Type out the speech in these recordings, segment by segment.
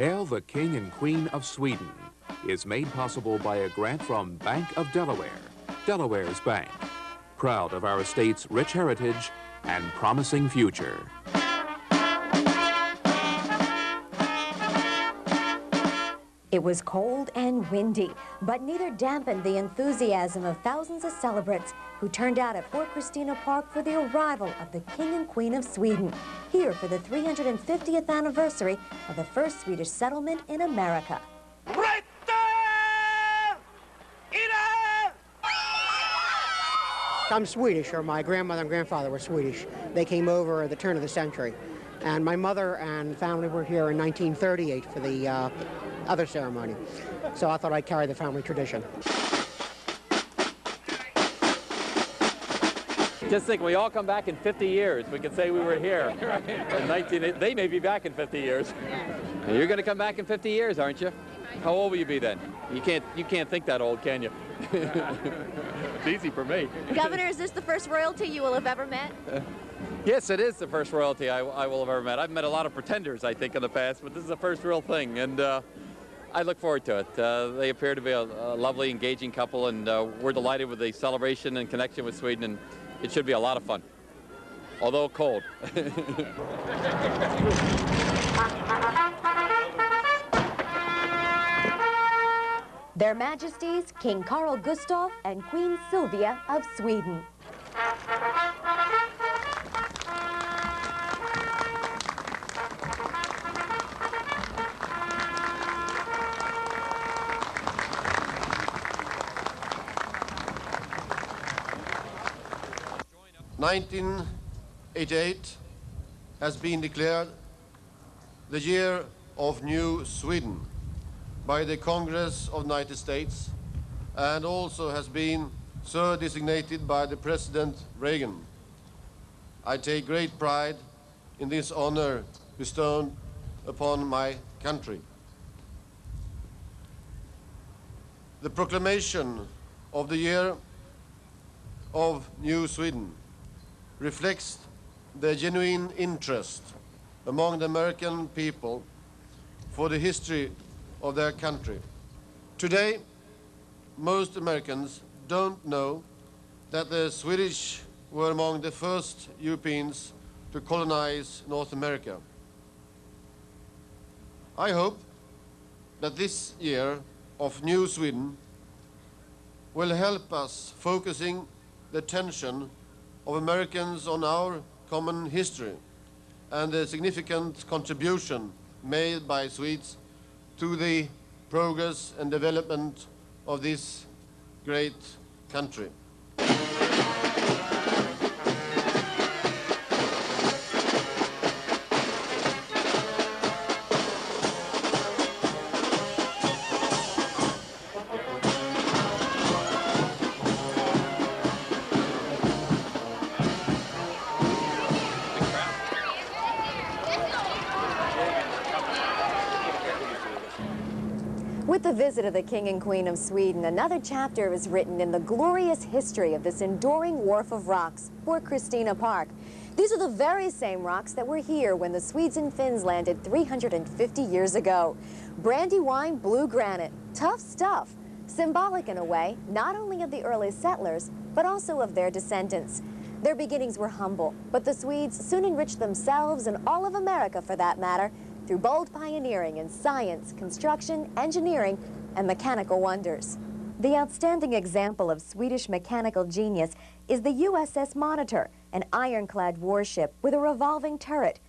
Hail the King and Queen of Sweden is made possible by a grant from Bank of Delaware, Delaware's bank, proud of our state's rich heritage and promising future. It was cold and windy, but neither dampened the enthusiasm of thousands of celebrants who turned out at Fort Christina Park for the arrival of the King and Queen of Sweden, here for the 350th anniversary of the first Swedish settlement in America. I'm Swedish, or my grandmother and grandfather were Swedish. They came over at the turn of the century. And my mother and family were here in 1938 for the other ceremony. So I thought I'd carry the family tradition. Just think, we all come back in 50 years. We can say we were here in they may be back in 50 years. And you're going to come back in 50 years, aren't you? How old will you be then? You can't think that old, can you? It's easy for me. Governor, is this the first royalty you will have ever met? Yes, it is the first royalty I will have ever met. I've met a lot of pretenders, I think, in the past, but this is the first real thing, and I look forward to it. They appear to be a lovely, engaging couple, and we're delighted with the celebration and connection with Sweden, and it should be a lot of fun, although cold. Their Majesties King Carl Gustaf and Queen Sylvia of Sweden. (1988) has been declared the year of New Sweden by the Congress of the United States, and also has been so designated by the President Reagan. I take great pride in this honor bestowed upon my country. The proclamation of the year of New Sweden reflects the genuine interest among the American people for the history of their country. Today, most Americans don't know that the Swedish were among the first Europeans to colonize North America. I hope that this year of New Sweden will help us focusing the attention of Americans on our common history and the significant contribution made by Swedes to the progress and development of this great country. With the visit of the King and Queen of Sweden, another chapter is written in the glorious history of this enduring wharf of rocks, Fort Christina Park. These are the very same rocks that were here when the Swedes and Finns landed 350 years ago. Brandywine blue granite, tough stuff, symbolic in a way, not only of the early settlers, but also of their descendants. Their beginnings were humble, but the Swedes soon enriched themselves and all of America for that matter, through bold pioneering in science, construction, engineering, and mechanical wonders. The outstanding example of Swedish mechanical genius is the USS Monitor, an ironclad warship with a revolving turret.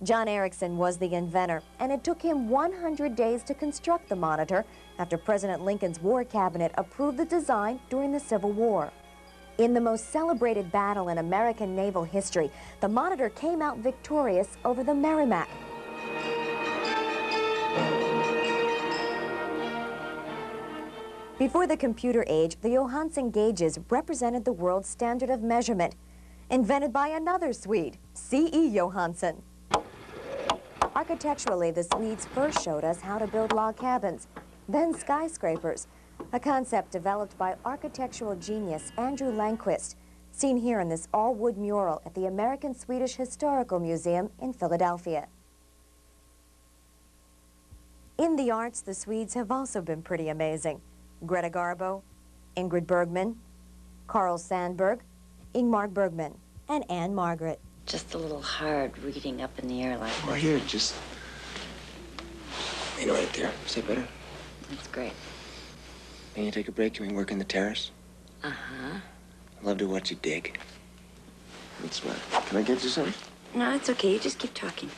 John Ericsson was the inventor, and it took him 100 days to construct the Monitor after President Lincoln's War Cabinet approved the design during the Civil War. In the most celebrated battle in American naval history, the Monitor came out victorious over the Merrimack. Before the computer age, the Johansson gauges represented the world standard of measurement, invented by another Swede, C.E. Johansson. Architecturally, the Swedes first showed us how to build log cabins, then skyscrapers, a concept developed by architectural genius Andrew Landquist, seen here in this all-wood mural at the American Swedish Historical Museum in Philadelphia. In the arts, the Swedes have also been pretty amazing. Greta Garbo, Ingrid Bergman, Carl Sandburg, Ingmar Bergman, and Anne Margaret. Just a little hard reading up in the air like that. Well, here, just... You know, right there. Is that better? That's great. Can you take a break? Can we work in the terrace? Uh-huh. I love to watch you dig. What's the matter? Can I get you something? No, it's okay. You just keep talking.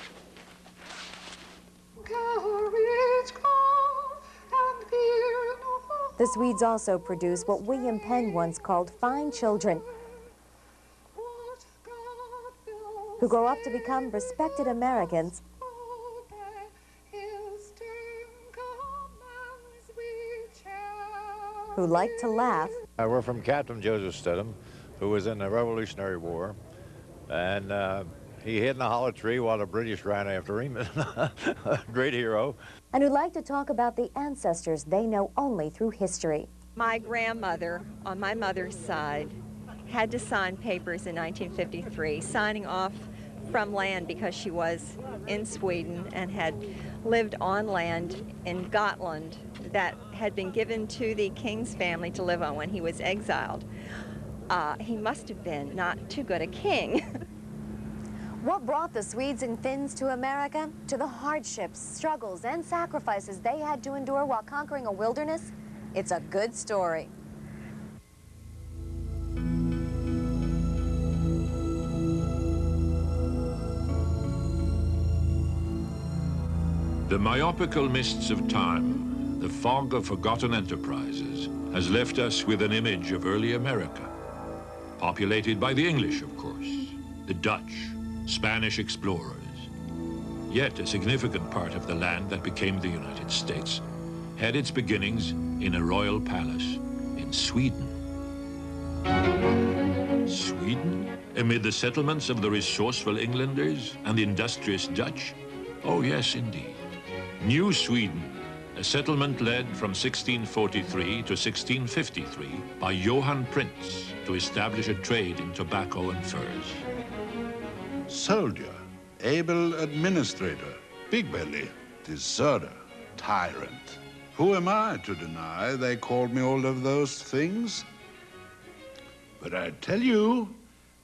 The Swedes also produce what William Penn once called fine children, who grow up to become respected Americans who like to laugh. We're from Captain Joseph Stedham, who was in the Revolutionary War, and he hid in a hollow tree while the British ran after him. A great hero. And who like to talk about the ancestors they know only through history. My grandmother, on my mother's side, had to sign papers in 1953, signing off from land because she was in Sweden and had lived on land in Gotland that had been given to the king's family to live on when he was exiled. He must have been not too good a king. What brought the Swedes and Finns to America? To the hardships, struggles, and sacrifices they had to endure while conquering a wilderness? It's a good story. The myopical mists of time, the fog of forgotten enterprises, has left us with an image of early America. Populated by the English, of course, the Dutch, Spanish explorers. Yet a significant part of the land that became the United States had its beginnings in a royal palace in Sweden. Sweden? Amid the settlements of the resourceful Englanders and the industrious Dutch? Oh yes, indeed. New Sweden, a settlement led from 1643 to 1653 by Johan Prince to establish a trade in tobacco and furs. Soldier, able administrator, big belly, deserter, tyrant. Who am I to deny they called me all of those things? But I tell you,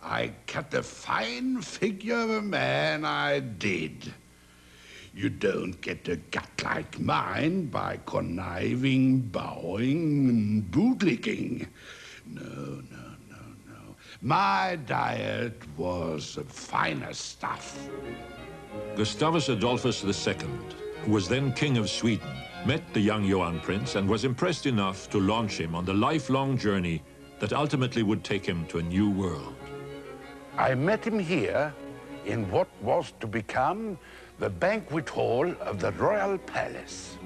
I cut a fine figure of a man, I did. You don't get a gut like mine by conniving, bowing, and bootlicking. No. My diet was of finer stuff. Gustavus Adolphus II, who was then King of Sweden, met the young Johan Prince and was impressed enough to launch him on the lifelong journey that ultimately would take him to a new world. I met him here in what was to become the banquet hall of the royal palace.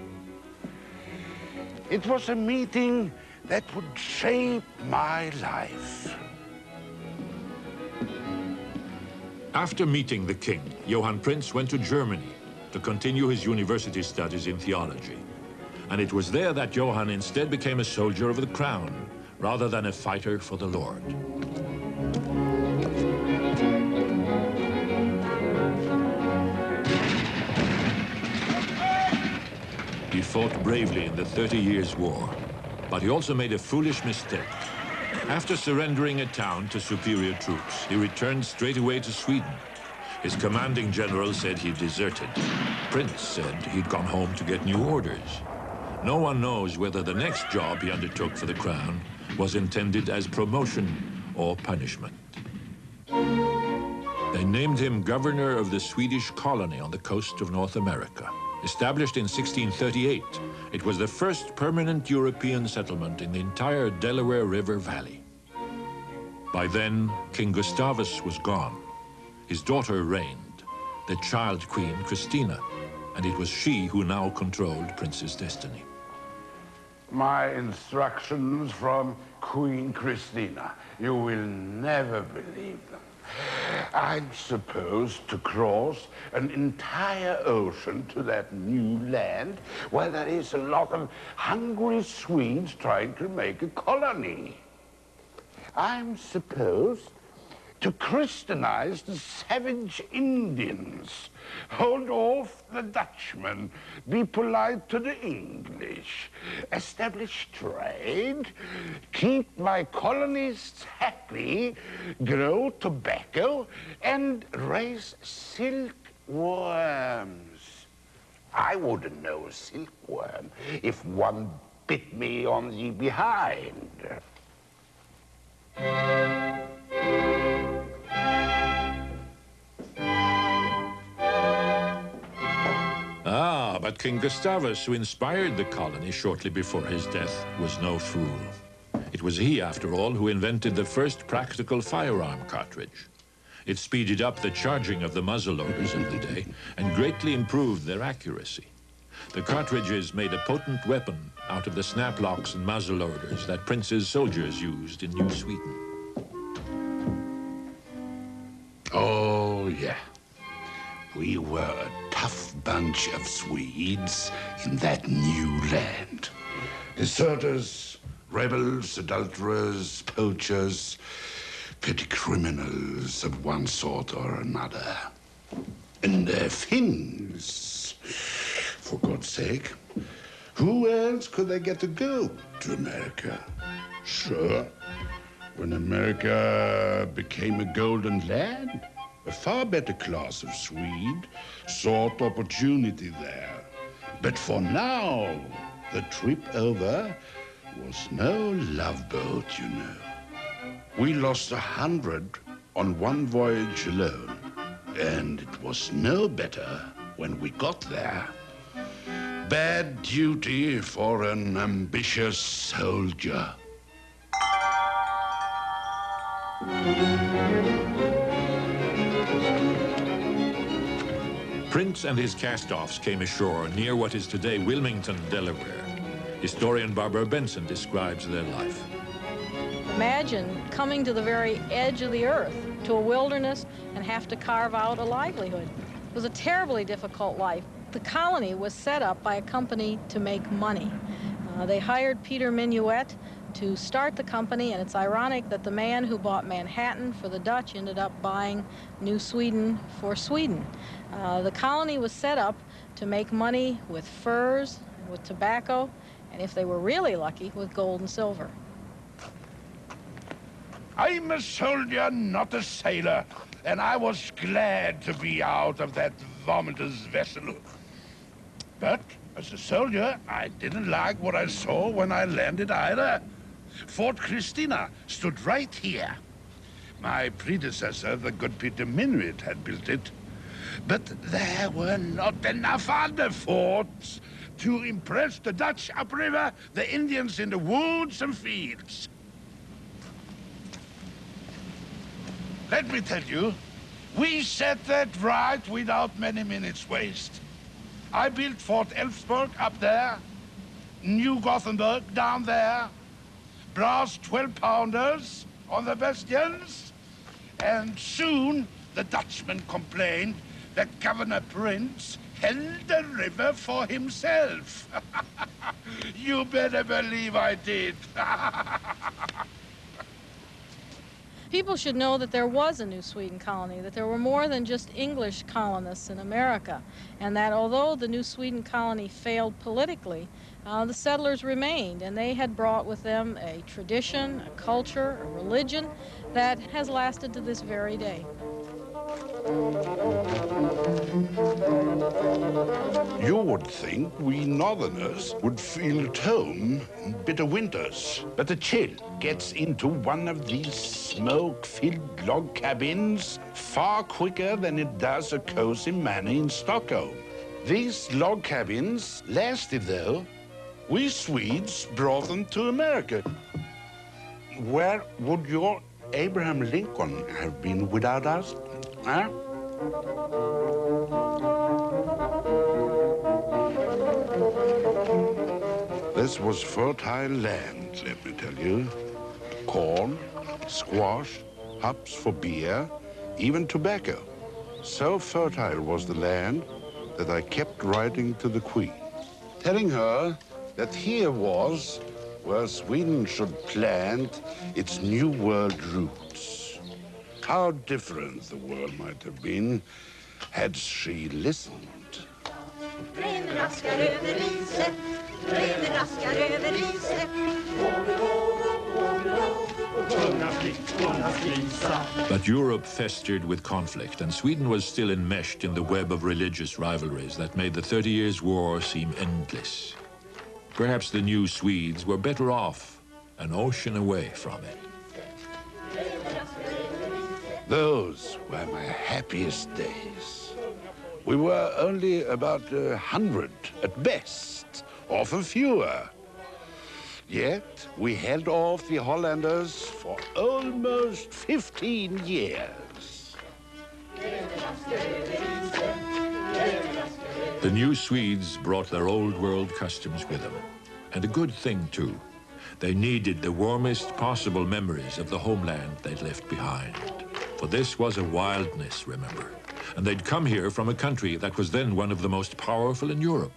It was a meeting that would shape my life. After meeting the king, Johan Prince went to Germany to continue his university studies in theology. And it was there that Johan instead became a soldier of the crown, rather than a fighter for the Lord. He fought bravely in the 30 Years' War, but he also made a foolish mistake. After surrendering a town to superior troops, he returned straight away to Sweden. His commanding general said he deserted. Prince said he'd gone home to get new orders. No one knows whether the next job he undertook for the crown was intended as promotion or punishment. They named him governor of the Swedish colony on the coast of North America. Established in 1638, it was the first permanent European settlement in the entire Delaware River Valley. By then, King Gustavus was gone. His daughter reigned, the child queen Christina, and it was she who now controlled Prince's destiny. My instructions from Queen Christina. You will never believe them. I'm supposed to cross an entire ocean to that new land where there is a lot of hungry Swedes trying to make a colony. I'm supposed to Christianize the savage Indians, hold off the Dutchmen, be polite to the English, establish trade, keep my colonists happy, grow tobacco, and raise silkworms. I wouldn't know a silkworm if one bit me on the behind. Ah, but King Gustavus, who inspired the colony shortly before his death, was no fool. It was he, after all, who invented the first practical firearm cartridge. It speeded up the charging of the muzzleloaders of the day and greatly improved their accuracy. The cartridges made a potent weapon out of the snap locks and muzzleloaders that Prince's soldiers used in New Sweden. Oh, yeah. We were a tough bunch of Swedes in that new land. Deserters, rebels, adulterers, poachers, petty criminals of one sort or another. And their Finns, for God's sake. Who else could they get to go to America? Sure, when America became a golden land, a far better class of Swede sought opportunity there. But for now, the trip over was no love boat, you know. We lost 100 on one voyage alone, and it was no better when we got there. Bad duty for an ambitious soldier. Prince and his cast-offs came ashore near what is today Wilmington, Delaware. Historian Barbara Benson describes their life. Imagine coming to the very edge of the earth, to a wilderness, and have to carve out a livelihood. It was a terribly difficult life. The colony was set up by a company to make money. They hired Peter Minuet to start the company, and it's ironic that the man who bought Manhattan for the Dutch ended up buying New Sweden for Sweden. The colony was set up to make money with furs, with tobacco, and if they were really lucky, with gold and silver. I'm a soldier, not a sailor, and I was glad to be out of that vomitous vessel. But as a soldier, I didn't like what I saw when I landed either. Fort Christina stood right here. My predecessor, the good Peter Minuit, had built it. But there were not enough other forts to impress the Dutch upriver, the Indians in the woods and fields. Let me tell you, we set that right without many minutes waste. I built Fort Elfsburg up there, New Gothenburg down there, brass 12-pounders on the bastions, and soon the Dutchman complained that Governor Prince held the river for himself. You better believe I did. People should know that there was a New Sweden colony, that there were more than just English colonists in America, and that although the New Sweden colony failed politically, the settlers remained, and they had brought with them a tradition, a culture, a religion that has lasted to this very day. You would think we Northerners would feel at home in bitter winters, but the chill gets into one of these smoke-filled log cabins far quicker than it does a cozy manor in Stockholm. These log cabins lasted, though. We Swedes brought them to America. Where would your Abraham Lincoln have been without us? Huh? This was fertile land, let me tell you. Corn, squash, hops for beer, even tobacco. So fertile was the land that I kept writing to the Queen, telling her that here was where Sweden should plant its New World roots. How different the world might have been had she listened. But Europe festered with conflict, and Sweden was still enmeshed in the web of religious rivalries that made the 30 Years' War seem endless. Perhaps the new Swedes were better off an ocean away from it. Those were my happiest days. We were only about 100 at best, often fewer. Yet we held off the Hollanders for almost 15 years. The new Swedes brought their old world customs with them, and a good thing too. They needed the warmest possible memories of the homeland they'd left behind. For this was a wildness, remember, and they'd come here from a country that was then one of the most powerful in Europe.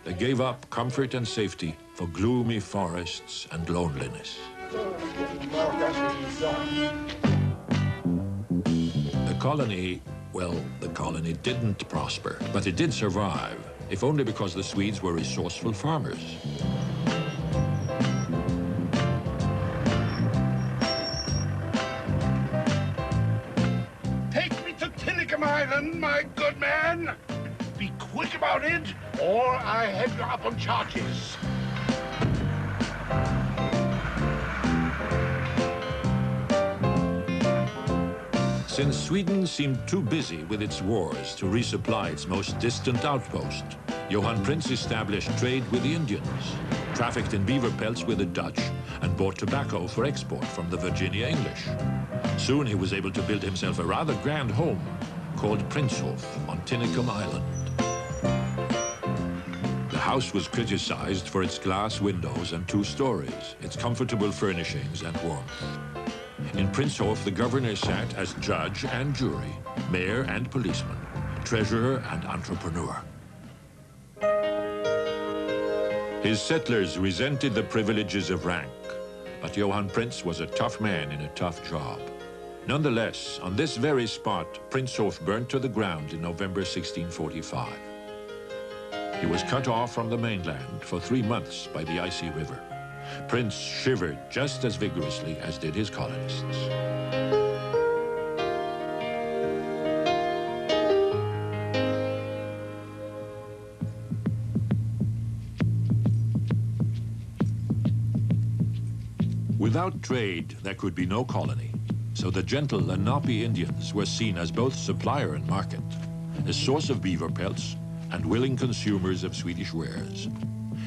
They gave up comfort and safety for gloomy forests and loneliness. The colony, well, the colony didn't prosper, but it did survive, if only because the Swedes were resourceful farmers. Take me to Tillicum Island, my good man. Be quick about it, or I head you up on charges. Since Sweden seemed too busy with its wars to resupply its most distant outpost, Johan Prince established trade with the Indians, trafficked in beaver pelts with the Dutch, and bought tobacco for export from the Virginia English. Soon he was able to build himself a rather grand home called Prinshof on Tillicum Island. The house was criticized for its glass windows and 2 stories, its comfortable furnishings and warmth. In Prinshof, the governor sat as judge and jury, mayor and policeman, treasurer and entrepreneur. His settlers resented the privileges of rank, but Johan Prince was a tough man in a tough job. Nonetheless, on this very spot, Prinshof burnt to the ground in November 1645. He was cut off from the mainland for 3 months by the icy river. Prince shivered just as vigorously as did his colonists. Without trade, there could be no colony. So the gentle Lenape Indians were seen as both supplier and market, a source of beaver pelts and willing consumers of Swedish wares.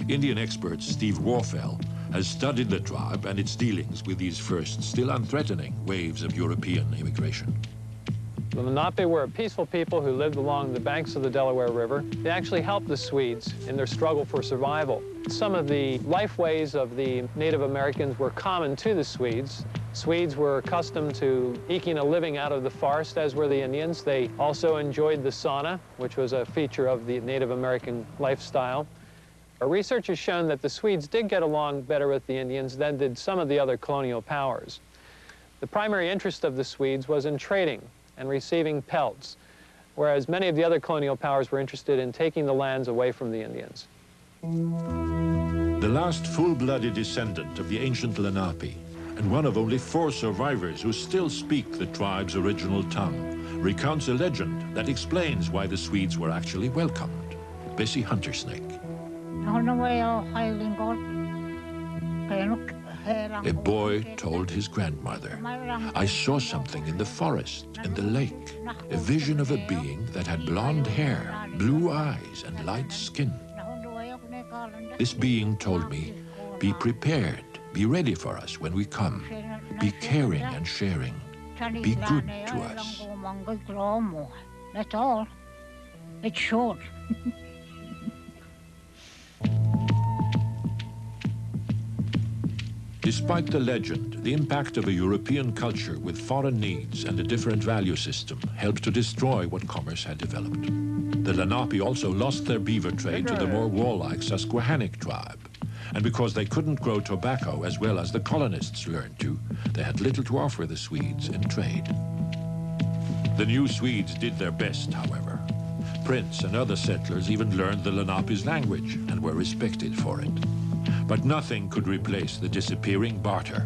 Indian expert Steve Warfel has studied the tribe and its dealings with these first, still unthreatening, waves of European immigration. The Lenape were a peaceful people who lived along the banks of the Delaware River. They actually helped the Swedes in their struggle for survival. Some of the life ways of the Native Americans were common to the Swedes. Swedes were accustomed to eking a living out of the forest, as were the Indians. They also enjoyed the sauna, which was a feature of the Native American lifestyle. Our research has shown that the Swedes did get along better with the Indians than did some of the other colonial powers. The primary interest of the Swedes was in trading and receiving pelts, whereas many of the other colonial powers were interested in taking the lands away from the Indians. The last full-blooded descendant of the ancient Lenape, and one of only 4 survivors who still speak the tribe's original tongue, recounts a legend that explains why the Swedes were actually welcomed. Bessie Huntersnake. A boy told his grandmother, "I saw something in the forest, in the lake, a vision of a being that had blonde hair, blue eyes, and light skin. This being told me, be prepared, be ready for us when we come, be caring and sharing, be good to us." That's all. It's short. Despite the legend, the impact of a European culture with foreign needs and a different value system helped to destroy what commerce had developed. The Lenape also lost their beaver trade to the more warlike Susquehannock tribe. And because they couldn't grow tobacco as well as the colonists learned to, they had little to offer the Swedes in trade. The new Swedes did their best, however. Prince and other settlers even learned the Lenape's language and were respected for it. But nothing could replace the disappearing barter.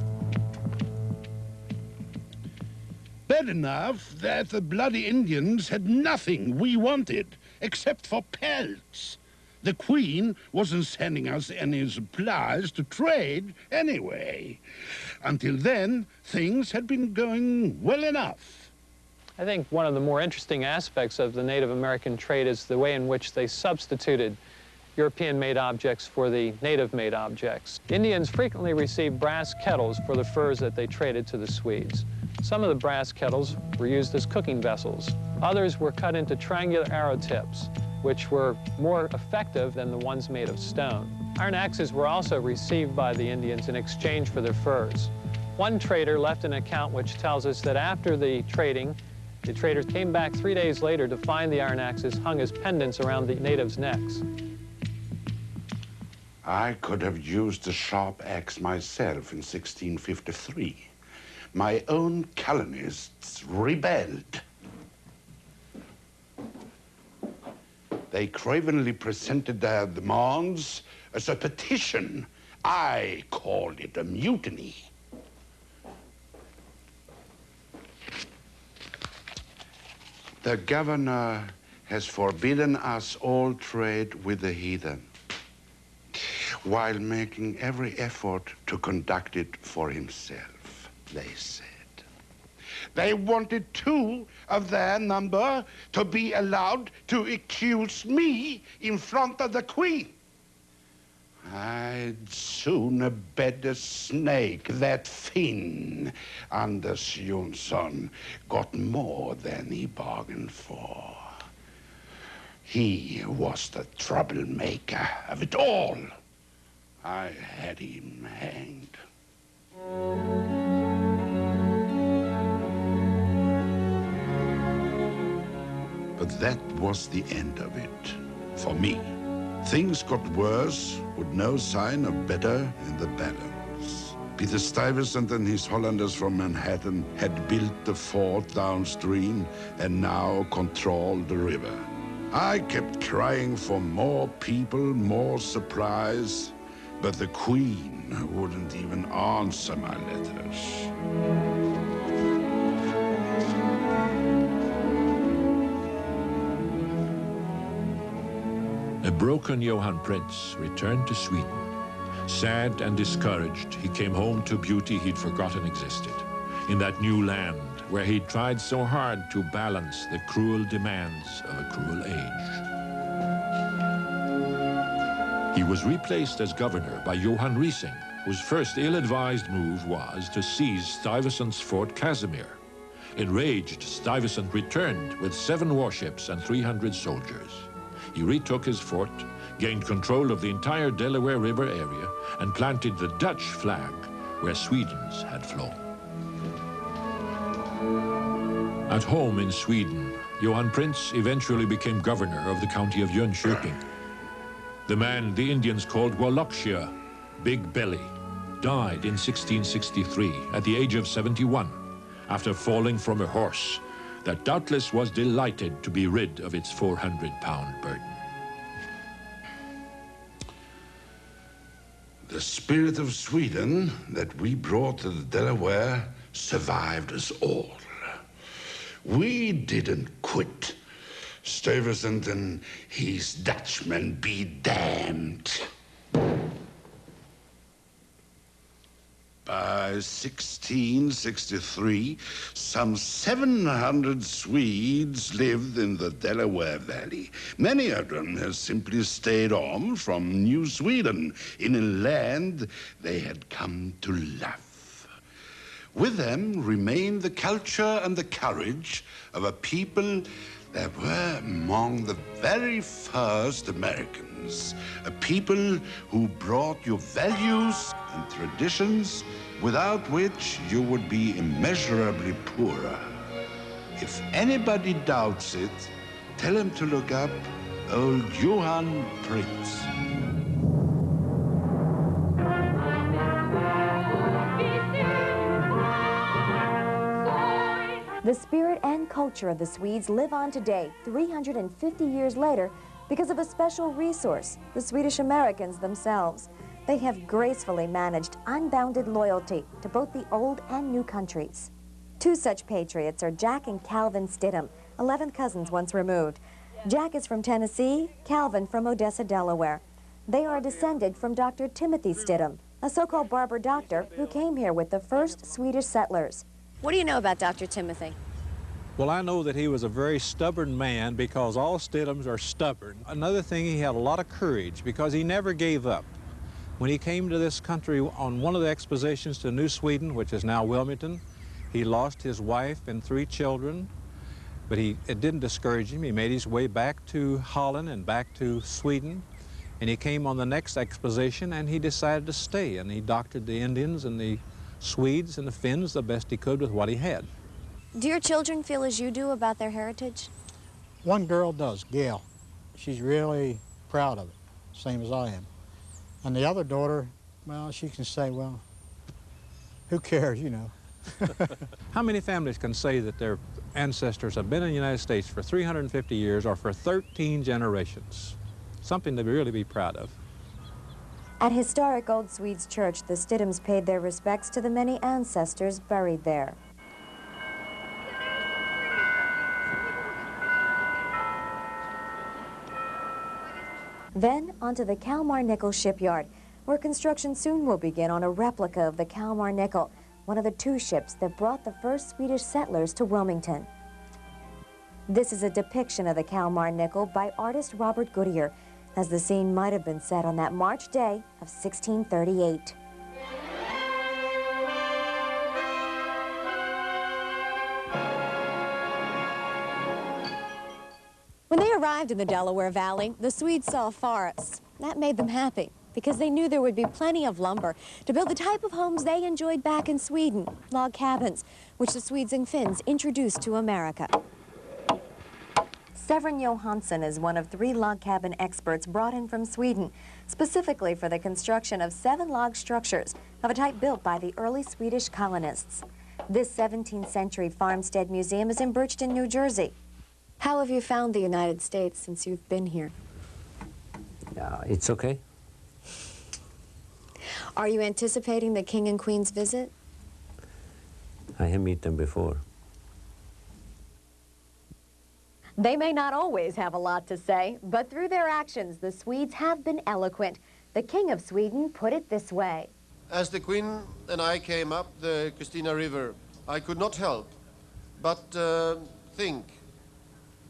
Bad enough that the bloody Indians had nothing we wanted, except for pelts. The Queen wasn't sending us any supplies to trade anyway. Until then, things had been going well enough. I think one of the more interesting aspects of the Native American trade is the way in which they substituted European-made objects for the native-made objects. Indians frequently received brass kettles for the furs that they traded to the Swedes. Some of the brass kettles were used as cooking vessels. Others were cut into triangular arrow tips, which were more effective than the ones made of stone. Iron axes were also received by the Indians in exchange for their furs. One trader left an account which tells us that after the trading, the traders came back 3 days later to find the iron axes hung as pendants around the natives' necks. I could have used a sharp axe myself in 1653. My own colonists rebelled. They cravenly presented their demands as a petition. I called it a mutiny. The governor has forbidden us all trade with the heathen, while making every effort to conduct it for himself, they said. They wanted 2 of their number to be allowed to accuse me in front of the Queen. I'd sooner bet a snake that Finn, Anders Jonsson, got more than he bargained for. He was the troublemaker of it all. I had him hanged. But that was the end of it, for me. Things got worse, with no sign of better in the balance. Peter Stuyvesant and his Hollanders from Manhattan had built the fort downstream and now controlled the river. I kept crying for more people, more supplies, but the Queen wouldn't even answer my letters. A broken Johan Prince returned to Sweden. Sad and discouraged, he came home to beauty he'd forgotten existed, in that new land where he'd tried so hard to balance the cruel demands of a cruel age. He was replaced as governor by Johan Riesing, whose first ill-advised move was to seize Stuyvesant's Fort Casimir. Enraged, Stuyvesant returned with 7 warships and 300 soldiers. He retook his fort, gained control of the entire Delaware River area, and planted the Dutch flag where Sweden's had flown. At home in Sweden, Johan Prince eventually became governor of the county of Jönköping. The man the Indians called Wallachia, Big Belly, died in 1663 at the age of 71 after falling from a horse that doubtless was delighted to be rid of its 400-pound burden. The spirit of Sweden that we brought to the Delaware survived us all. We didn't quit. Stuyvesant and his Dutchmen be damned. By 1663, some 700 Swedes lived in the Delaware Valley. Many of them had simply stayed on from New Sweden in a land they had come to love. With them remained the culture and the courage of a people that were among the very first Americans, a people who brought you values and traditions without which you would be immeasurably poorer. If anybody doubts it, tell him to look up old Johan Prince. The The spirit and culture of the Swedes live on today, 350 years later, because of a special resource, the Swedish Americans themselves. They have gracefully managed unbounded loyalty to both the old and new countries. Two such patriots are Jack and Calvin Stidham, 11 cousins once removed. Jack is from Tennessee, Calvin from Odessa, Delaware. They are descended from Dr. Timothy Stidham, a so-called barber doctor who came here with the first Swedish settlers. What do you know about Dr. Timothy? Well, I know that he was a very stubborn man because all Stidhams are stubborn. Another thing, he had a lot of courage because he never gave up. When he came to this country on one of the expositions to New Sweden, which is now Wilmington, he lost his wife and 3 children, but it didn't discourage him. He made his way back to Holland and back to Sweden, and he came on the next exposition and he decided to stay, and he doctored the Indians and the Swedes and the Finns the best he could with what he had. Do your children feel as you do about their heritage? One girl does, Gail. She's really proud of it, same as I am. And the other daughter, well, she can say, well, who cares, you know. How many families can say that their ancestors have been in the United States for 350 years or for 13 generations? Something to really be proud of. At historic Old Swedes Church, the Stidhams paid their respects to the many ancestors buried there. Then onto the Kalmar Nickel shipyard, where construction soon will begin on a replica of the Kalmar Nickel, one of the 2 ships that brought the first Swedish settlers to Wilmington. This is a depiction of the Kalmar Nickel by artist Robert Goodyear, as the scene might have been set on that March day of 1638. When they arrived in the Delaware Valley, the Swedes saw forests. That made them happy, because they knew there would be plenty of lumber to build the type of homes they enjoyed back in Sweden, log cabins, which the Swedes and Finns introduced to America. Severin Johansson is one of 3 log cabin experts brought in from Sweden, specifically for the construction of 7 log structures of a type built by the early Swedish colonists. This 17th century farmstead museum is in Birchton, New Jersey. How have you found the United States since you've been here? It's okay. Are you anticipating the King and Queen's visit? I have met them before. They may not always have a lot to say, but through their actions, the Swedes have been eloquent. The King of Sweden put it this way. As the Queen and I came up the Christina River, I could not help but think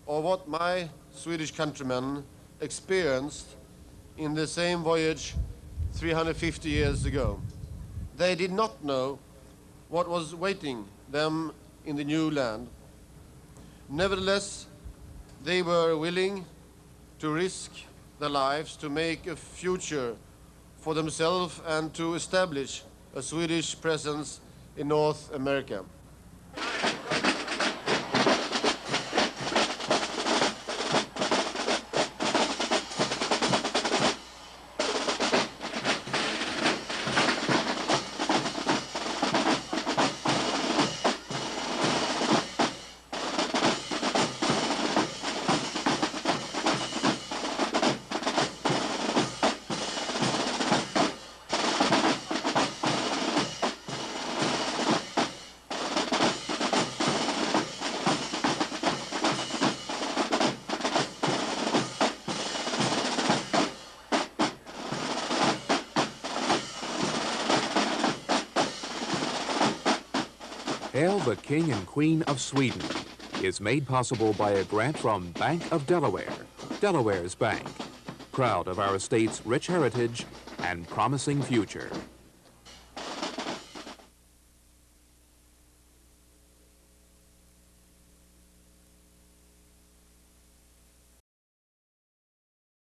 of what my Swedish countrymen experienced in the same voyage 350 years ago. They did not know what was waiting them in the new land. Nevertheless, they were willing to risk their lives to make a future for themselves and to establish a Swedish presence in North America. Hail the King and Queen of Sweden is made possible by a grant from Bank of Delaware, Delaware's bank, proud of our state's rich heritage and promising future.